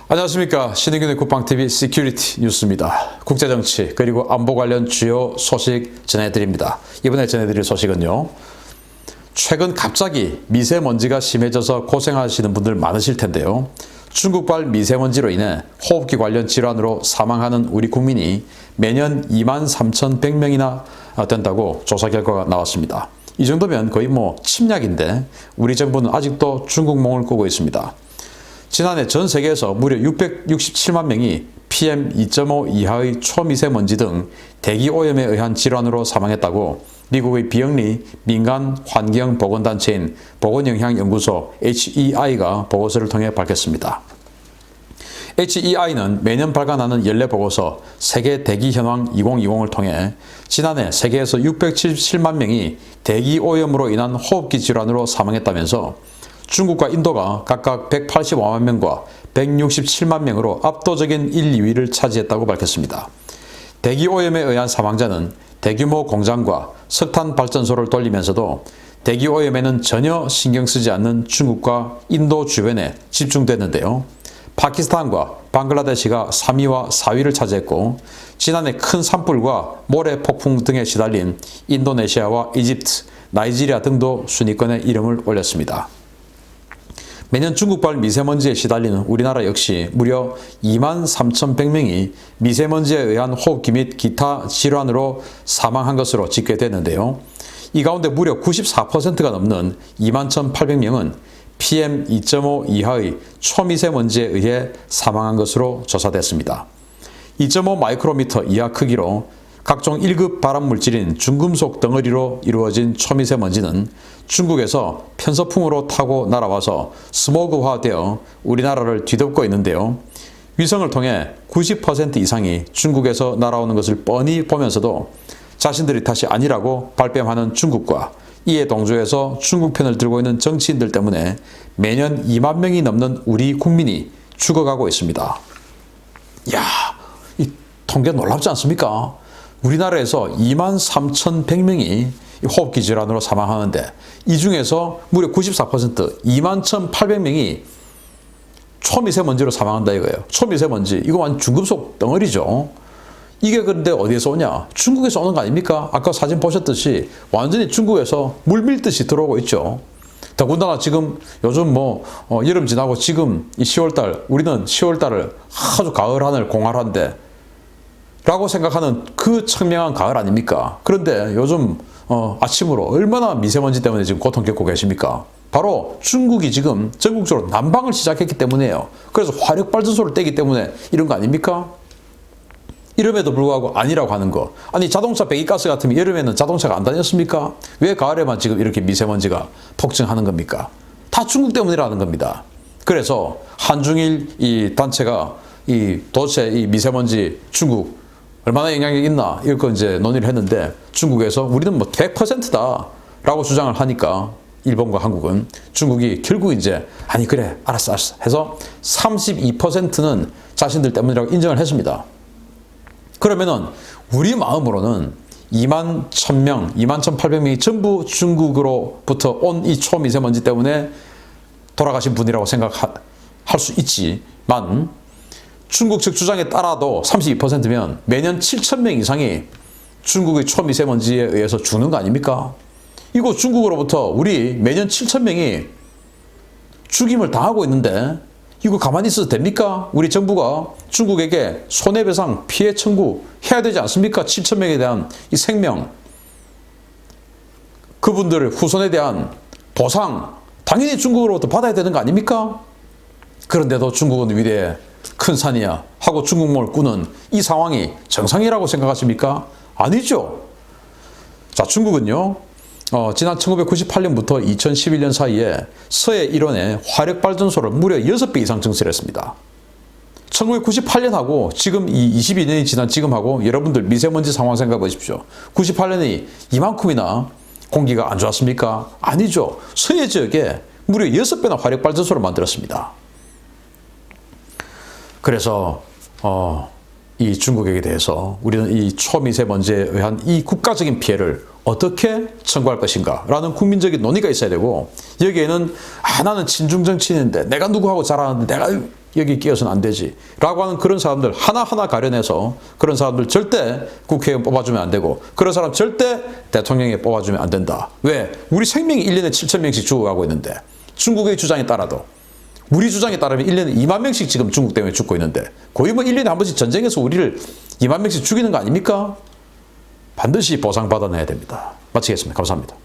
안녕하십니까. 신의균의 국방TV 시큐리티 뉴스입니다. 국제정치 그리고 안보 관련 주요 소식 전해드립니다. 이번에 전해드릴 소식은요. 최근 갑자기 미세먼지가 심해져서 고생하시는 분들 많으실 텐데요. 중국발 미세먼지로 인해 호흡기 관련 질환으로 사망하는 우리 국민이 매년 23,100명이나 된다고 조사 결과가 나왔습니다. 이 정도면 거의 침약인데 우리 정부는 아직도 중국몽을 꾸고 있습니다. 지난해 전 세계에서 무려 667만 명이 PM2.5 이하의 초미세먼지 등 대기오염에 의한 질환으로 사망했다고 미국의 비영리 민간 환경보건단체인 보건영향연구소 HEI가 보고서를 통해 밝혔습니다. HEI는 매년 발간하는 연례 보고서 세계 대기 현황 2020을 통해 지난해 세계에서 677만 명이 대기오염으로 인한 호흡기 질환으로 사망했다면서 중국과 인도가 각각 185만 명과 167만 명으로 압도적인 1, 2위를 차지했다고 밝혔습니다. 대기오염에 의한 사망자는 대규모 공장과 석탄 발전소를 돌리면서도 대기오염에는 전혀 신경 쓰지 않는 중국과 인도 주변에 집중됐는데요. 파키스탄과 방글라데시가 3위와 4위를 차지했고 지난해 큰 산불과 모래 폭풍 등에 시달린 인도네시아와 이집트, 나이지리아 등도 순위권에 이름을 올렸습니다. 매년 중국발 미세먼지에 시달리는 우리나라 역시 무려 23,100명이 미세먼지에 의한 호흡기 및 기타 질환으로 사망한 것으로 집계됐는데요. 이 가운데 무려 94%가 넘는 21,800명은 PM2.5 이하의 초미세먼지에 의해 사망한 것으로 조사됐습니다. 2.5 마이크로미터 이하 크기로 각종 1급 발암물질인 중금속 덩어리로 이루어진 초미세먼지는 중국에서 편서풍으로 타고 날아와서 스모그화되어 우리나라를 뒤덮고 있는데요. 위성을 통해 90% 이상이 중국에서 날아오는 것을 뻔히 보면서도 자신들이 탓이 아니라고 발뺌하는 중국과 이에 동조해서 중국 편을 들고 있는 정치인들 때문에 매년 2만 명이 넘는 우리 국민이 죽어가고 있습니다. 이야, 이 통계 놀랍지 않습니까? 우리나라에서 23,100명이 호흡기 질환으로 사망하는데 이 중에서 무려 94% 21,800명이 초미세먼지로 사망한다 이거예요. 초미세먼지 이거 완전 중금속 덩어리죠. 이게 그런데 어디에서 오냐? 중국에서 오는 거 아닙니까? 아까 사진 보셨듯이 완전히 중국에서 물 밀듯이 들어오고 있죠. 더군다나 지금 요즘 여름 지나고 지금 이 10월달 우리는 10월달을 아주 가을 하늘 공활한데 라고 생각하는 그 청명한 가을 아닙니까? 그런데 요즘 아침으로 얼마나 미세먼지 때문에 지금 고통 겪고 계십니까? 바로 중국이 지금 전국적으로 난방을 시작했기 때문이에요. 그래서 화력 발전소를 떼기 때문에 이런 거 아닙니까? 이름에도 불구하고 아니라고 하는 거. 아니 자동차 배기가스 같으면 여름에는 자동차가 안 다녔습니까? 왜 가을에만 지금 이렇게 미세먼지가 폭증하는 겁니까? 다 중국 때문이라는 겁니다. 그래서 한중일 이 단체가 도대체 이 미세먼지 중국 얼마나 영향력이 있나 이거 이제 논의를 했는데 중국에서 우리는 100%다 라고 주장을 하니까 일본과 한국은 중국이 결국 이제 아니 그래 알았어 해서 32%는 자신들 때문이라고 인정을 했습니다. 그러면은 우리 마음으로는 21,000명, 21,800명이 전부 중국으로부터 온 이 초미세먼지 때문에 돌아가신 분이라고 생각할 수 있지만 중국 측 주장에 따라도 32%면 매년 7,000명 이상이 중국의 초미세먼지에 의해서 죽는 거 아닙니까? 이거 중국으로부터 우리 매년 7,000명이 죽임을 당하고 있는데 이거 가만히 있어도 됩니까? 우리 정부가 중국에게 손해배상 피해 청구해야 되지 않습니까? 7,000명에 대한 이 생명, 그분들 후손에 대한 보상 당연히 중국으로부터 받아야 되는 거 아닙니까? 그런데도 중국은 위대해 큰 산이야 하고 중국몽을 꾸는 이 상황이 정상이라고 생각하십니까? 아니죠. 자, 중국은요. 지난 1998년부터 2011년 사이에 서해 일원에 화력발전소를 무려 6배 이상 증설했습니다. 1998년하고 지금 이 22년이 지난 지금하고 여러분들 미세먼지 상황 생각해 보십시오. 98년이 이만큼이나 공기가 안 좋았습니까? 아니죠. 서해 지역에 무려 6배나 화력발전소를 만들었습니다. 그래서 이 중국에게 대해서 우리는 이 초미세먼지에 의한 이 국가적인 피해를 어떻게 청구할 것인가 라는 국민적인 논의가 있어야 되고 여기에는 나는 친중 정치인인데 내가 누구하고 잘하는데 내가 여기 끼어서는 안 되지 라고 하는 그런 사람들 하나하나 가려내서 그런 사람들 절대 국회의원 뽑아주면 안 되고 그런 사람 절대 대통령에 뽑아주면 안 된다. 왜? 우리 생명이 1년에 7,000명씩 죽어가고 있는데 중국의 주장에 따라도 우리 주장에 따르면 1년에 2만 명씩 지금 중국 때문에 죽고 있는데 거의 뭐 1년에 한 번씩 전쟁에서 우리를 2만 명씩 죽이는 거 아닙니까? 반드시 보상받아내야 됩니다. 마치겠습니다. 감사합니다.